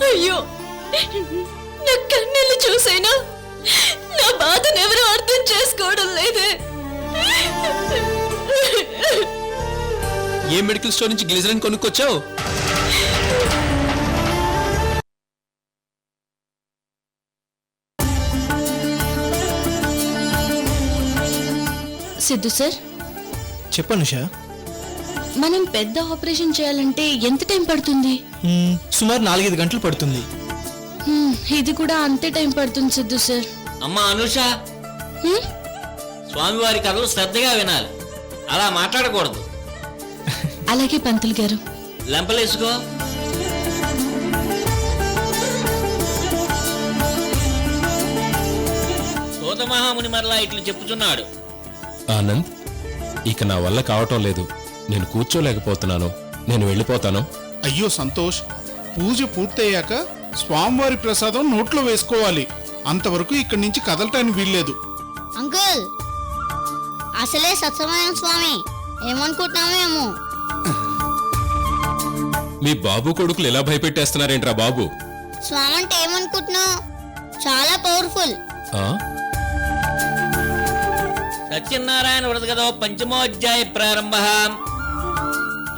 అయ్యో, నా కన్నీళ్ళు చూసైనా నా బాధను ఎవరు అర్థం చేసుకోవడం లేదే. ఏ మెడికల్ స్టోర్ నుంచి గ్లిజరిన్ కొనుక్కొచ్చావు? సిద్ధు సార్, చెప్పను షా. మనం పెద్ద ఆపరేషన్ చేయాలంటే ఎంత టైం పడుతుంది? సుమారు 4-5 గంటలు పడుతుంది. ఇది కూడా అంతే టైం పడుతుంది సిద్ధు సార్. అమ్మా అనుష, స్వామివారి కథలు శ్రద్ధగా వినాలి, అలా మాట్లాడకూడదు. అలాగే పంతులు గారు. లెంపలేసుకో. సోతమహాముని మరలా ఇట్లు చెప్పుచున్నాడు. ఆనంద్, ఇక నా వల్ల కావటం లేదు. నేను కూర్చోలేకపోతున్నాను. నేను వెళ్ళిపోతాను. అయ్యో సంతోష్, పూజ పూర్తయ్యాక స్వామివారి ప్రసాదం నోట్లో వేసుకోవాలి. అంతవరకు ఇక్కడి నుంచి కదలటానికి వీల్లేదు. అంకుల్, అసలే సత్యనారాయణ స్వామి ఏమనుకుంటున్నామేమో. మీ బాబు కొడుకులు ఎలా భయపెట్టేస్తున్నారేంట్రా బాబు? స్వామి అంటే ఏమనుకుంటున్నావు? చాలా పవర్ఫుల్. సత్యనారాయణ వ్రతగదో పంచమోధ్యాయ ప్రారంభ.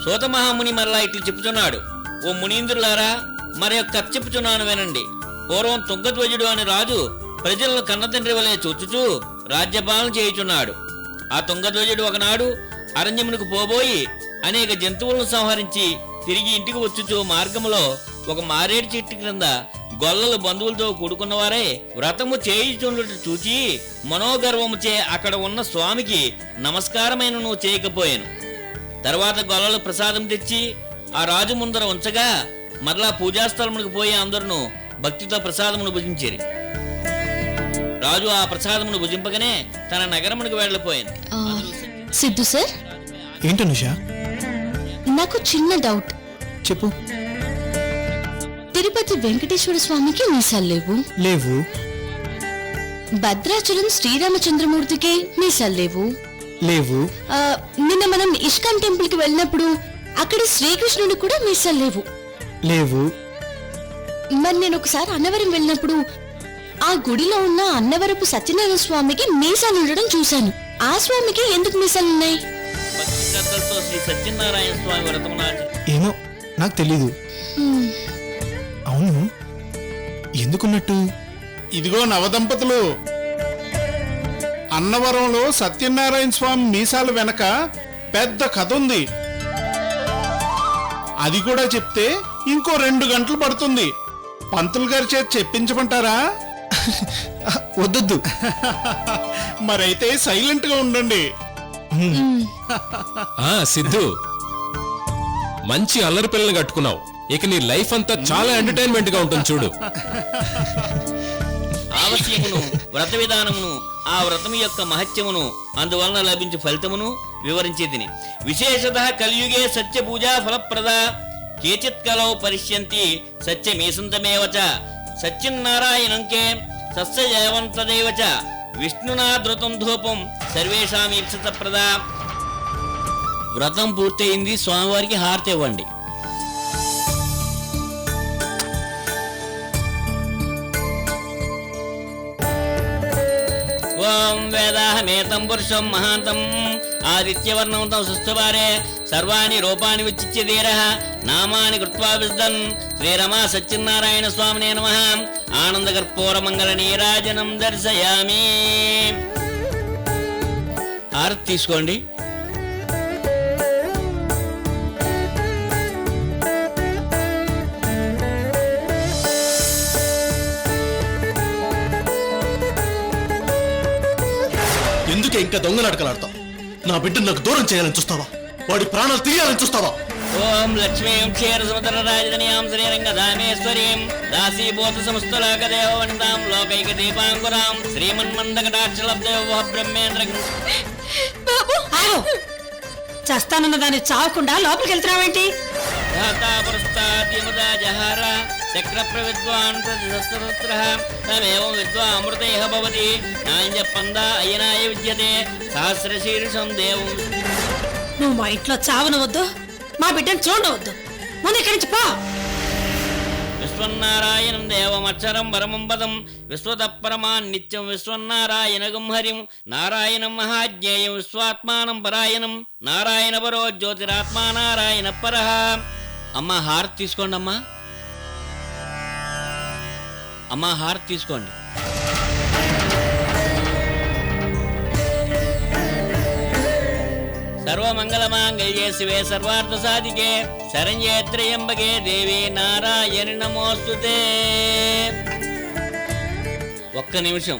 సోతమహాముని మరలా ఇట్లు చెప్పుచున్నాడు. ఓ మునీంద్రులారా, మరి యొక్క కథ చెప్పుచున్నాను వినండి. పూర్వం తుంగధ్వజుడు అని రాజు ప్రజలను కన్నతండ్రి వలె చూచుచూ రాజ్యపాలన చేయుచున్నాడు. ఆ తుంగధ్వజుడు ఒకనాడు అరణ్యమునకు పోబోయి అనేక జంతువులను సంహరించి తిరిగి ఇంటికి వచ్చుచూ మార్గములో ఒక మారేడు చెట్టు క్రింద గొల్లలు బంధువులతో కూడుకున్నవారే వ్రతము చేయుచుండుట చూచి మనోగర్వముచే అక్కడ ఉన్న స్వామికి నమస్కారమైనను చేయకపోయాను. తర్వాత గొల్లలు ప్రసాదం తెచ్చి ఆ రాజు ముందర ఉంచగా మరలా పూజాస్థలమునకు పోయి అందరూ భక్తితో ప్రసాదమును భుజించిరి. రాజు ఆ ప్రసాదమును భుజింపగానే తన నగరమునకు వెళ్లిపోయాను. సిద్ధు సార్, ఏంటనుషా? నాకు చిన్న డౌట్. చెప్పు. తిరుపతి వెంకటేశ్వర స్వామికి మీసాలు లేవు. లేవు. భద్రాచలం శ్రీరామచంద్రమూర్తికి మీసాలు లేవు. లేవు. నిన్న మనం ఇస్కాన్ టెంపుల్ కి వెళ్ళినప్పుడు అక్కడ శ్రీకృష్ణుడు కూడా మీసాలు లేవు. లేవు. మరి నేను ఒకసారి అన్నవరం వెళ్ళినప్పుడు ఆ గుడిలో ఉన్న అన్నవరపు సత్యనారాయణ స్వామికి మీసాలు ఉండడం చూశాను. ఆ స్వామికి ఎందుకు మీసాలున్నాయి? భక్తి శ్రద్ధలతో శ్రీ సత్యనారాయణ స్వామి వ్రతమున ఏమో, నాకు తెలీదు. అవును, ఎందుకున్నట్టు? ఇదిగో నవదంపతులు, అన్నవరంలో సత్యనారాయణ స్వామి మీసాల వెనక పెద్ద కథ ఉంది. అది కూడా చెప్తే ఇంకో 2 గంటలు పడుతుంది. పంతులు గారి చేత చెప్పించమంటారా? వద్దొద్దు. మరైతే సైలెంట్ గా ఉండండి. సిద్ధు, మంచి అల్లరి పిల్లలు కట్టుకున్నావు. ఇక నీ లైఫ్ అంతా చాలా ఎంటర్టైన్మెంట్ గా ఉంటుంది చూడు. ఆవశ్యమును, వ్రత విధానమును, ఆ వ్రతము యొక్క మహత్యమును, అందువలన లభించు ఫలితమును వివరించేదిని. విశేషతః కలియుగే సత్య పూజా ఫలప్రద. కేచిత్ కలౌ పరిష్యంతి సత్యమేసంతమేవ చ. సత్యనారాయణంకే సస్యజయవంతదేవ చ. విష్ణునా ధృతం ధూపం సర్వేషాం ఈప్సిత ప్రద. వ్రతం పూర్తయింది, స్వామివారికి హారతి ఇవ్వండి. ఓం వేదాహమేతం పురుషం మహాంతం ఆదిత్యవర్ణం తం సుస్థువారే సర్వాణి రూపాని విచిత్య ధీరః నామాని కృత్వా విద్దన్ శ్రీరమా సత్యనారాయణ స్వామినే నమః. ఆనందకర్పూర మంగళ నీరాజనం దర్శయామి. హారతి తీసుకోండి. ఎందుకే ఇంకా దొంగ నాటకాలాడతావు? నా బిడ్డను నాకు దూరం చేయాలని చూస్తావా? వాడి ప్రాణాలు తీయాలని చూస్తావా? ఓం లక్ష్మీం క్షీరసముద్ర రాజధానియాం శ్రీరంగధామేశ్వరీం దాసీభూత సమస్తలోకదేవ వనితాం లోకైక దీపాంకురాం శ్రీమన్మందకటాక్షలబ్దేవ బ్రహ్మేంద్ర. చస్తానన్న దాన్ని చావకుండా లోపలికి వెళ్తున్నావేంటి? జహార చక్ర ప్రవిద్వాన్ ప్రతిశస్త్ర తమేవం విద్వా అమృతేహ భవతి నాంజ పంద అయనాయ విద్యతే సహస్రశీర్షం దేవం. నువ్వు మా ఇంట్లో చావనవద్దు, మా బిడ్డను చూడవద్దు. ముందు ఇక్కడి నుంచి పో. విశ్వన్నారాయణం దేవమక్షరం పరమం పదం విశ్వతపరమాన్ నిత్యం విశ్వన్నారాయణగం హరిం నారాయణం మహాజ్ఞేయం విశ్వాత్మానం పరాయణం నారాయణ పరో జ్యోతిరాత్మా నారాయణ పరః. అమ్మా హారతి తీసుకోండి అమ్మా. అమ్మా హారతి తీసుకోండి. సర్వమంగళమాంగళ్యే శివే సర్వార్థ సాధికే శరణ్యే త్రయంబకే దేవి నారాయణి నమోస్తుతే. ఒక్క నిమిషం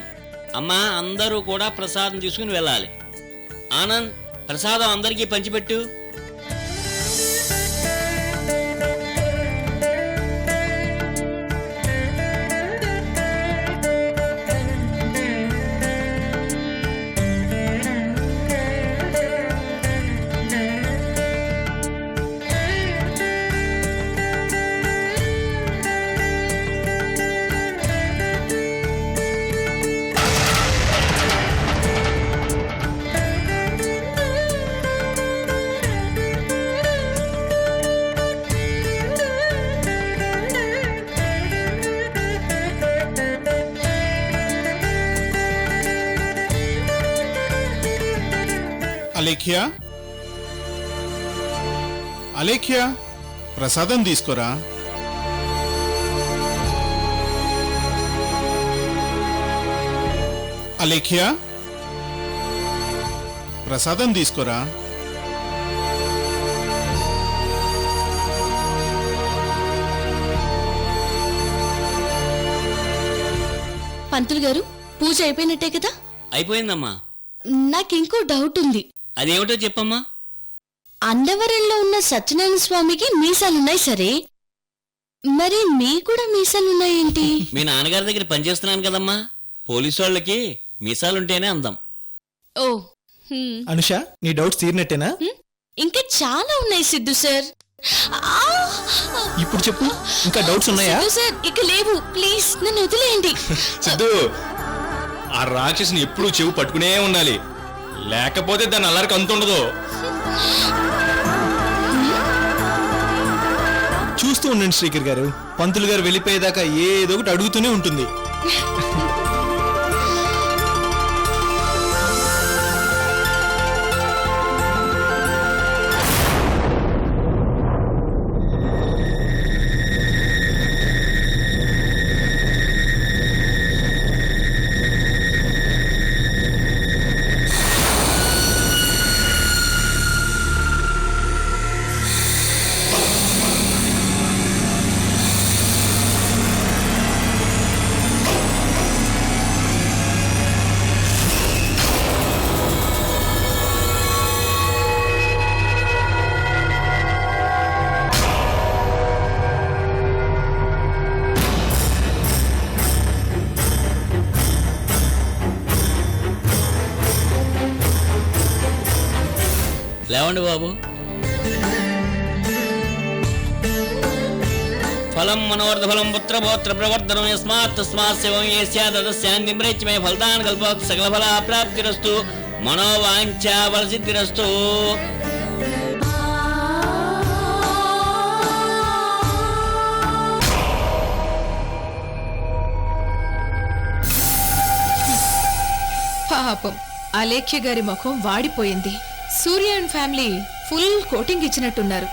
అమ్మా, అందరూ కూడా ప్రసాదం తీసుకుని వెళ్ళాలి. ఆనంద్, ప్రసాదం అందరికీ పంచిపెట్టు. అలేఖ్య, అలేఖ్య, ప్రసాదం తీసుకోరా. అలేఖ్య, ప్రసాదం తీసుకోరా. పంతులు గారు, పూజ అయిపోయినట్టే కదా? అయిపోయిందమ్మా. నాకింకో డౌట్ ఉంది. అదేమిటో చెప్పమ్మా. అన్నవరంలో ఉన్న సత్యనారాయణ స్వామికి మీసాలున్నాయి సరే, మరి మీ కూడా మీసాలున్నాయేంటి? మీ నాన్నగారి దగ్గర పనిచేస్తున్నాను కదమ్మా. పోలీసు వాళ్ళకి మీసాలుంటేనే అందం. ఓ, అనుష, నీ డౌట్స్ తీరినట్టేనా? ఇంకా చాలా ఉన్నాయి సిద్ధు సార్. ఆ! ఇప్పుడు చెప్పు, ఇంకా డౌట్స్ ఉన్నాయా? సిద్ధు సార్, ఇక లేవు. ప్లీజ్ నన్ను వదిలేయండి. సిద్ధు, ఆ రాక్షసిని ఎప్పుడూ చెవు పట్టుకునే ఉండాలి, లేకపోతే దాని అల్లరికి అంతుండదు. చూస్తూ ఉండండి శ్రీకర్ గారు, పంతులు గారు వెళ్ళిపోయేదాకా ఏదో ఒకటి అడుగుతూనే ఉంటుంది. లేవండి బాబు. ఫలం మనోర్ధ ఫలం పుత్రపౌత్ర ప్రవర్ధనం యస్మాత్ తస్మాత్ శివం యస్యాదస్యాందిమ్రేచ్మే ఫలదాన్ కల్ప సకల ఫల ప్రాప్తిరస్తు మనోవాంఛా ఫలసిద్ధిరస్తు. పాపం అలేఖ్య గారి ముఖం వాడిపోయింది. Surya and family full coating ఇచ్చినట్టున్నారు.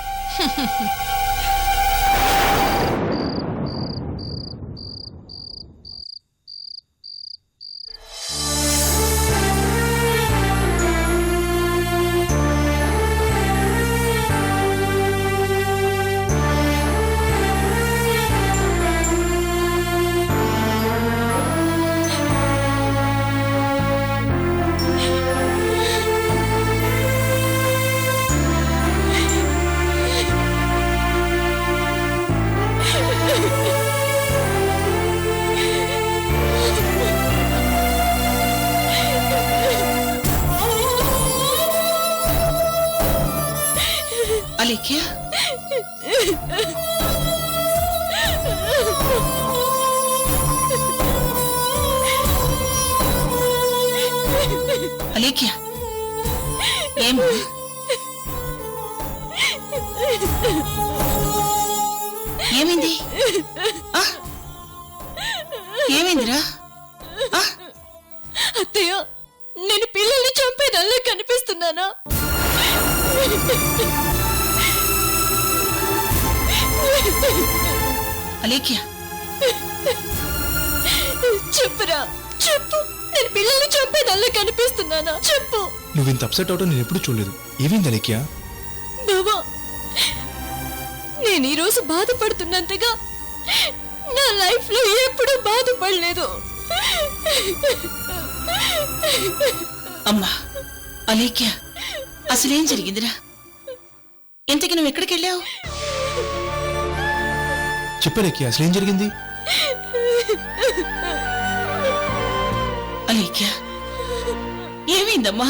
అలేఖ్య, అలేఖ్య, ఏమో ఏమైంది ఆ? ఏమైందిరా ఆ? అత్తయ్య నేను పిల్లల్ని చంపేదల్లా కనిపిస్తున్నానా? అలేఖ్య చెప్పురా, చెప్పు. నేను పిల్లల్ని చంపేదల్లా కనిపిస్తున్నానా? చెప్పు నువ్వు ఇంత అప్సెట్ అవటం నేను ఎప్పుడు చూడలేదు. ఏమైంది అలేఖ్య? బాబా. నేను ఈరోజు బాధపడుతున్నంతగా నా లైఫ్ లో ఎప్పుడూ బాధపడలేదు. అమ్మా అలేఖ్య అసలేం జరిగిందిరా? ఇంతకి నువ్వు ఎక్కడికి వెళ్ళావు? చెప్పలేఖ్య అసలు ఏం జరిగింది? అలేఖ్య ఏమైందమ్మా?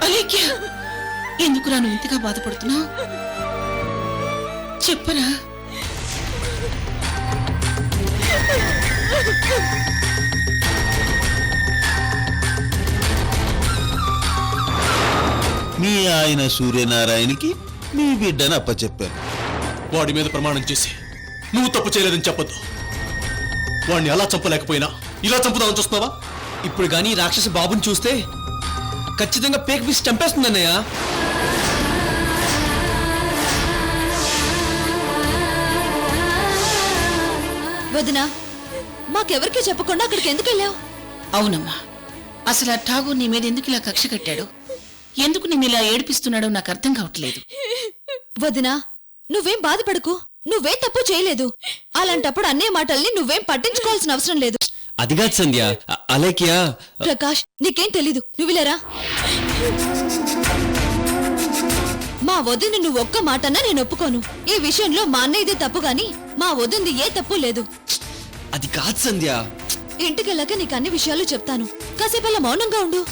అలేఖ్య ఎందుకురా నువ్వు ఇంతగా బాధపడుతున్నావు? చెప్పరా? మీ ఆయన సూర్యనారాయణకి మీ బిడ్డను అప్పచెప్పాను. వాడి మీద ప్రమాణం చేసి నువ్వు తప్పు చేయలేదని చెప్పొద్దు. వాడిని అలా చంపలేకపోయినా ఇలా చంపుదామని చూస్తున్నావా? ఇప్పుడు గానీ రాక్షస బాబుని చూస్తే ఖచ్చితంగా పేక్ పీసి చంపేస్తుందన్నయ్య. వదినా, మాకెవరికి చెప్పకుండా అక్కడికి ఎందుకు వెళ్ళావు? అవునమ్మా, అసలు ఆ ఠాగూర్ నీ మీద ఎందుకు ఇలా కక్ష కట్టాడు, ఎందుకు నేను ఇలా ఏడిపిస్తున్నాడో నాకు అర్థం కావట్లేదు. వదినా, నువ్వేం బాధపడకు. నువ్వేం తప్పు చేయలేదు. అలాంటప్పుడు అన్నే మాటల్ని నువ్వేం పట్టించుకోవాల్సిన అవసరం లేదు. అది కాదు సంధ్య, అలేఖ్య. ప్రకాష్, నీకేం తెలీదు. నువ్వులేరా. మా వదిన నువ్వు ఒక్క మాటన్నా నేను ఒప్పుకోను. ఈ విషయంలో మా అన్నయ్యదే తప్పు గాని మా వదింది ఏ తప్పు లేదు. అది కాదు సంధ్య. ఇంటికెళ్ళాక నీకు అన్ని విషయాలు చెప్తాను. కాసేపు అలా మౌనంగా ఉండు.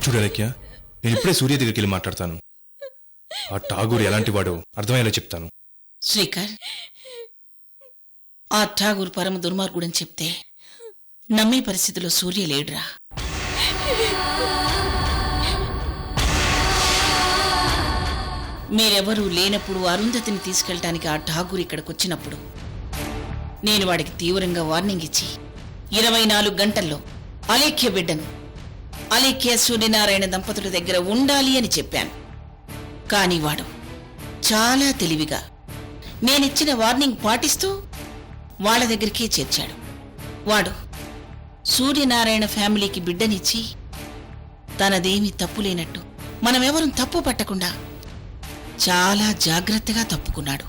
చూడలేఖ్య, నేను ఇప్పుడే సూర్య దగ్గరికి వెళ్ళి మాట్లాడతాను. ఆ ఠాగూర్ ఎలాంటి వాడో అర్థమయ్యేలా చెప్తాను. శ్రీకర్, ఆ ఠాగూర్ పరమ దుర్మార్గుడని చెప్తే నమ్మే పరిస్థితిలో సూర్య లేడురా. మీరెవరూ లేనప్పుడు అరుంధతిని తీసుకెళ్ళటానికి ఆ ఠాగూర్ ఇక్కడికొచ్చినప్పుడు నేను వాడికి తీవ్రంగా వార్నింగ్ ఇచ్చి 24 గంటల్లో అలేఖ్య బిడ్డను అలేఖ్య సూర్యనారాయణ దంపతుల దగ్గర ఉండాలి అని చెప్పాను. కాని వాడు చాలా తెలివిగా నేనిచ్చిన వార్నింగ్ పాటిస్తూ వాళ్ళ దగ్గరికే చేర్చాడు. వాడు సూర్యనారాయణ ఫ్యామిలీకి బిడ్డనిచ్చి తనదేమీ తప్పులేనట్టు మనమెవరం తప్పు పట్టకుండా చాలా జాగ్రత్తగా తప్పుకున్నాడు.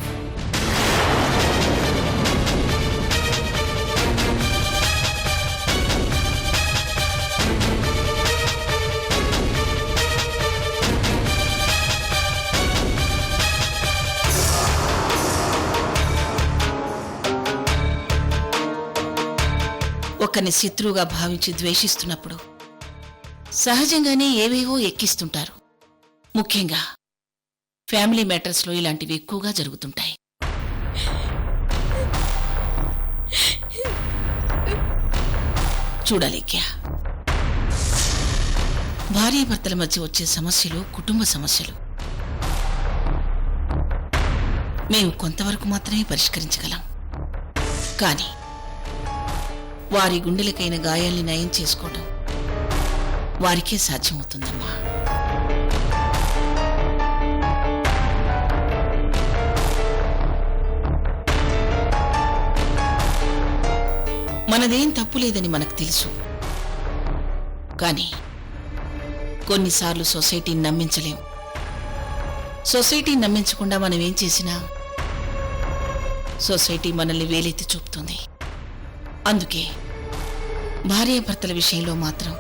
ఒకరిని శత్రువుగా భావించి ద్వేషిస్తున్నప్పుడు సహజంగానే ఏవేవో ఎక్కిస్తుంటారు. ముఖ్యంగా ఫ్యామిలీ మ్యాటర్స్లో ఇలాంటివి ఎక్కువగా జరుగుతుంటాయి. చూడలేఖ్య, భార్యాభర్తల మధ్య వచ్చే సమస్యలు కుటుంబ సమస్యలు మేము కొంతవరకు మాత్రమే పరిష్కరించగలం. కానీ వారి గుండెలకైన గాయాల్ని నయం చేసుకోవడం వారికే సాధ్యమవుతుందమ్మా. మనదేం తప్పు లేదని మనకు తెలుసు, కానీ కొన్నిసార్లు సొసైటీని నమ్మించలేం. సొసైటీని నమ్మించకుండా మనం ఏం చేసినా సొసైటీ మనల్ని వేలెత్తి చూపుతుంది. అందుకే భార్యాభర్తల విషయంలో మాత్రం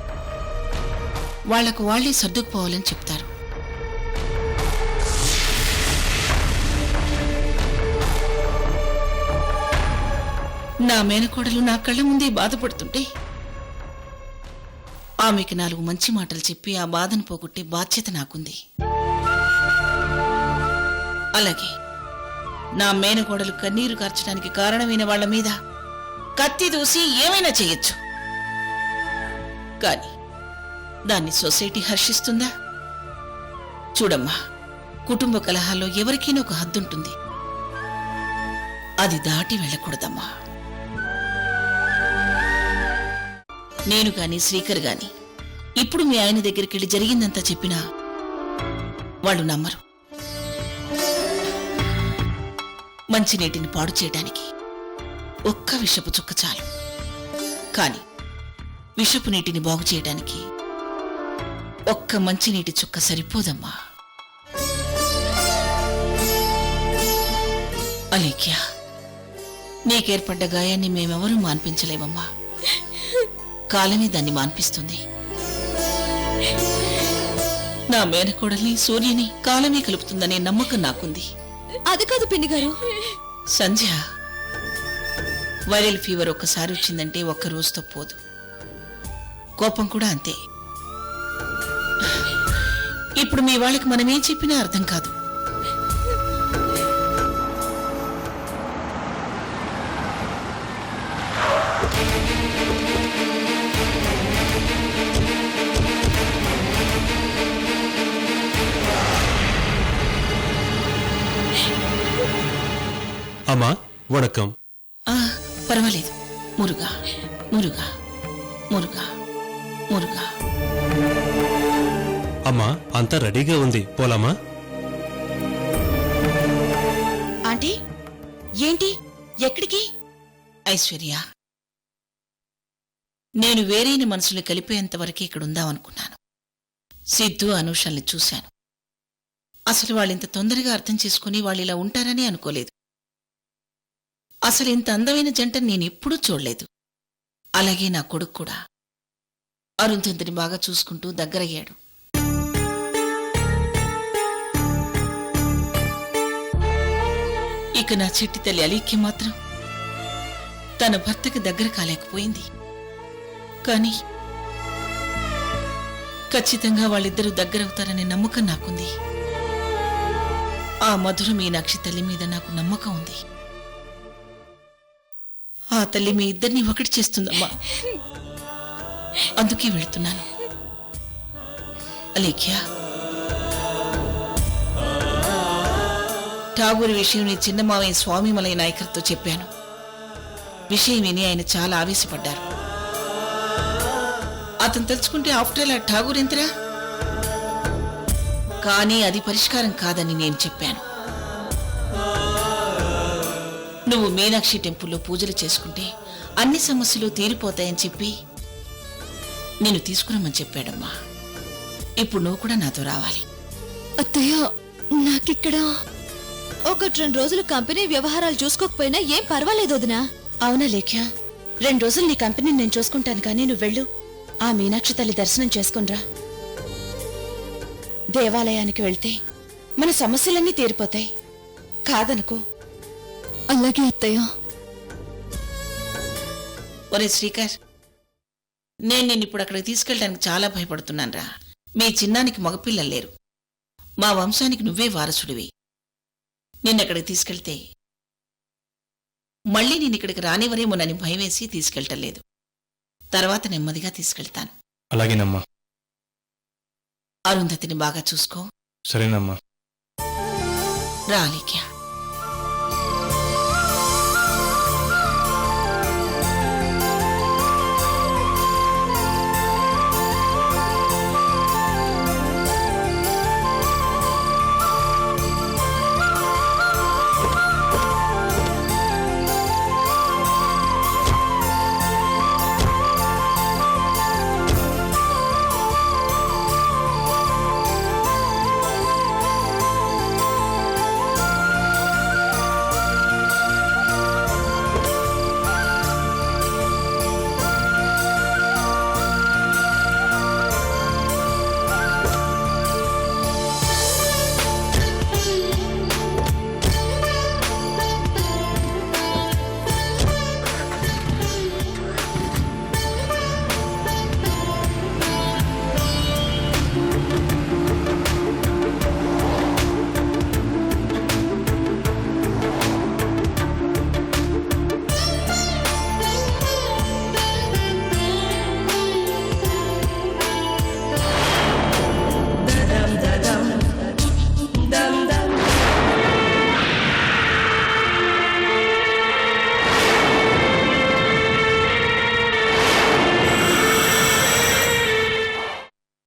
వాళ్లకు వాళ్లే సర్దుకుపోవాలని చెప్తారు. నా మేనకోడలు నా కళ్ళ ముందే బాధపడుతుంటే ఆమెకి 4 మంచి మాటలు చెప్పి ఆ బాధను పోగొట్టే బాధ్యత నాకుంది. అలాగే నా మేనకోడలు కన్నీరు కార్చడానికి కారణమైన వాళ్ల మీద కత్తి దూసి ఏమైనా చేయొచ్చు. కానీ దాన్ని సొసైటీ హర్షిస్తుందా? చూడమ్మా, కుటుంబ కలహాల్లో ఎవరికైనా ఒక హద్దుంటుంది. అది దాటి వెళ్ళకూడదమ్మా. నేను గాని శ్రీకర్ గాని ఇప్పుడు మీ ఆయన దగ్గరికి వెళ్ళి జరిగిందంతా చెప్పినా వాళ్ళు నమ్మరు. మంచినీటిని పాడు చేయడానికి ఒక్క విషపు చుక్క చాలు, కాని విషపు నీటిని బాగు చేయడానికి ఒక్క మంచినీటి చుక్క సరిపోదమ్మా. అలేఖ్య, నీకేర్పడ్డ గాయాన్ని మేమెవరూ మాన్పించలేమమ్మా. కాలమే దాన్ని మాన్పిస్తుంది. నా మేనకోడల్ని సూర్యని కాలమే కలుపుతుందనే నమ్మకం నాకుంది. అది కాదు పిన్ని గారు. సంధ్య, వైరల్ ఫీవర్ ఒక్కసారి వచ్చిందంటే ఒక్క రోజుతో పోదు. కోపం కూడా అంతే. ఇప్పుడు మీ వాళ్ళకి మనమేం చెప్పినా అర్థం కాదు. అమ్మా వణకం. పర్వాలేదు. మురుగా మురుగా మురుగా మురుగా. అమ్మా అంతా రెడీగా ఉంది, పోలామా? ఆంటీ, ఏంటి, ఎక్కడికి? ఐశ్వర్య, నేను వేరైన మనసులు కలిపేంతవరకే ఇక్కడుందామనుకున్నాను. సిద్ధు, అనూషల్ని చూశాను. అసలు వాళ్ళింత తొందరగా అర్థం చేసుకుని వాళ్ళు ఇలా ఉంటారని అనుకోలేదు. అసలు ఇంత అందమైన జంట నేనెప్పుడూ చూడలేదు. అలాగే నా కొడుకు కూడా అరుంధతిని బాగా చూసుకుంటూ దగ్గరయ్యాడు. ఇక నా చిట్టి తల్లి అలీఖ్య మాత్రం తన భర్తకి దగ్గర కాలేకపోయింది. కానీ ఖచ్చితంగా వాళ్ళిద్దరూ దగ్గరవుతారనే నమ్మకం నాకుంది. ఆ మధుర మీనాక్షి తల్లి మీద నాకు నమ్మకం ఉంది. ఆ తల్లి మీ ఇద్దరిని ఒకటి చేస్తుందమ్మా. అందుకే వెళుతున్నాను. అలేఖ్య, ఠాగూర్ విషయం నీ చిన్న మావయ్య స్వామిమలై నాయకర్తో చెప్పాను. విషయం విని ఆయన చాలా ఆవేశపడ్డారు. అతను తలుచుకుంటే ఆఫ్టర్ ఆల్ ఠాగూర్ ఎంతరా? కానీ అది పరిష్కారం కాదని నేను చెప్పాను. నువ్వు మీనాక్షి టెంపుల్లో పూజలు చేసుకుంటే అన్ని సమస్యలు తీరిపోతాయని చెప్పి నేను తీసుకురమ్మని చెప్పాడమ్మా. ఇప్పుడు నువ్వు కూడా నాతో రావాలి. అత్తయ్య, నాకిక్కడ 1-2 రోజులు కంపెనీ వ్యవహారాలు చూసుకోకపోయినా ఏం పర్వాలేదు వదినా. అవునా లేఖ్య, 2 రోజులు నీ కంపెనీని నేను చూసుకుంటాను, కానీ నువ్వు వెళ్ళు. ఆ మీనాక్షి తల్లి దర్శనం చేసుకునిరా. దేవాలయానికి వెళ్తే మన సమస్యలన్నీ తీరిపోతాయి. కాదనుకో. అలాగే అత్తయ్య. ఒరే శ్రీకర్, నేను నిన్నిప్పుడు అక్కడికి తీసుకెళ్ళడానికి చాలా భయపడుతున్నాను రా. మీ చిన్నానికి మగపిల్లలు లేరు. మా వంశానికి నువ్వే వారసుడివి. నిన్నక్కడికి తీసుకెళ్తే మళ్ళీ నేనిక్కడికి రానివరేమోనని భయమేసి తీసుకెళ్టం లేదు. తర్వాత నెమ్మదిగా తీసుకెళ్తాను. అలాగేనమ్మా. అరుంధతిని బాగా చూసుకో. సరేనమ్మా. రా అలేఖ్య.